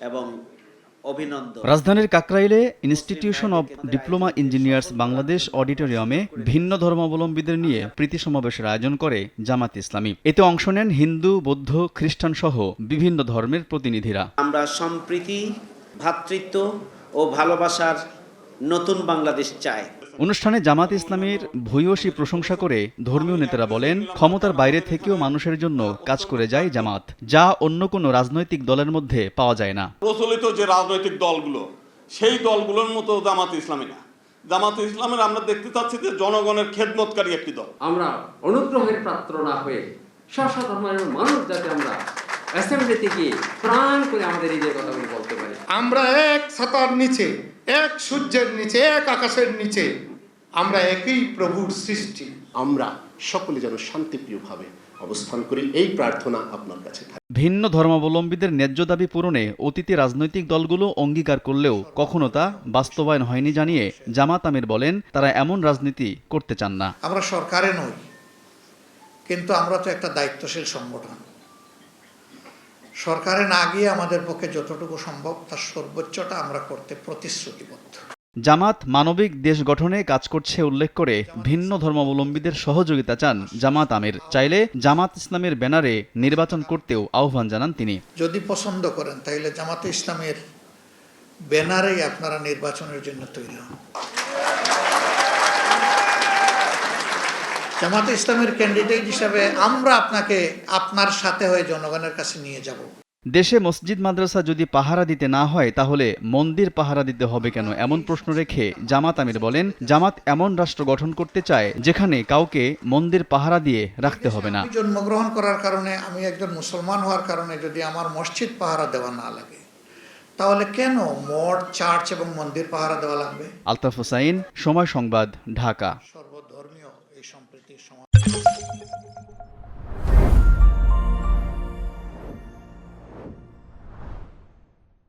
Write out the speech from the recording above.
এবং অভিনন্দন। রাজধানীর কাকরাইলে institution of diploma engineers Bangladesh অডিটোরিয়ামে ভিন্ন ধর্মাবলম্বীদের নিয়ে প্রীতি সমাবেশের আয়োজন করে জামাত ইসলামী। এতে অংশ নেন হিন্দু, বৌদ্ধ, খ্রিস্টান সহ বিভিন্ন ধর্মের প্রতিনিধিরা। আমরা সম্প্রীতি, ভ্রাতৃত্ব ও ভালোবাসার নতুন বাংলাদেশ চাই। অনুষ্ঠানে জামাত ইসলামীর ভূয়সী প্রশংসা করে ধর্মীয় নেতারা বলেন, ক্ষমতার বাইরে থেকেও মানুষের জন্য কাজ করে যায় জামাত, যা অন্য কোনো রাজনৈতিক দলের মধ্যে পাওয়া যায় না। প্রচলিত যে রাজনৈতিক দলগুলো, সেই দলগুলোর মতো জামাত ইসলামী না। জামাত ইসলামের আমরা দেখতে চাচ্ছি যে জনগণের খেদমতকারী একটি দল। আমরা অনুগ্রহের পাত্র না হয়ে স্ব ধর্মের মানুষ যাতে আমরা অ্যাসেম্বলিতে গিয়ে প্রাণ করে আমাদের এই কথাগুলো বলতে পারি। আমরা এক ছাতার নিচে, এক সূর্যের নিচে, এক আকাশের নিচে, আমরা একই প্রভুর সৃষ্টি। আমরা সকলে যেন শান্তিপ্রিয়ভাবে অবস্থান করি, এই প্রার্থনা আপনার কাছে থাকে। ভিন্ন ধর্মাবলম্বীদের ন্যায্য দাবি পূরণে অতীতে রাজনৈতিক দলগুলো অঙ্গীকার করলেও কখনো তা বাস্তবায়ন হয়নি জানিয়ে জামাত আমির বলেন, তারা এমন রাজনীতি করতে চান না। আমরা সরকারে নই, কিন্তু আমরা তো একটা দায়িত্বশীল সংগঠন। সরকারে না গিয়ে আমাদের পক্ষে যতটুকু সম্ভব তার সর্বোচ্চটা আমরা করতে প্রতিশ্রুতিবদ্ধ। জামাত মানবিক দেশ গঠনে কাজ করছে উল্লেখ করে ভিন্ন ধর্মাবলম্বীদের সহযোগিতা চান জামাত আমির। চাইলে জামাত ইসলামের ব্যানারে নির্বাচন করতেও আহ্বান জানান তিনি। যদি পছন্দ করেন তাহলে জামাতে ইসলামের ব্যানারেই আপনারা নির্বাচনের জন্য তৈরি হন। জামাতে ইসলামের ক্যান্ডিডেট হিসাবে আমরা আপনাকে আপনার সাথে হয়ে জনগণের কাছে নিয়ে যাব। দেশে মসজিদ মাদ্রাসা যদি পাহারা দিতে না হয় তাহলে মন্দির পাহারা দিতে হবে কেন, এমন প্রশ্ন রেখে জামাত আমির বলেন, জামাত এমন রাষ্ট্র গঠন করতে চায় যেখানে কাউকে মন্দির পাহারা দিয়ে রাখতে হবে না। জন্মগ্রহণ করার কারণে, আমি একজন মুসলমান হওয়ার কারণে যদি আমার মসজিদ পাহারা দেওয়া না লাগে, তাহলে কেন মঠ, চার্চ এবং মন্দির পাহারা দেওয়া লাগবে? আলতাফ হোসাইন, সময় সংবাদ, ঢাকা। সর্বধর্মীয় এই সম্প্রীতির সমাজ।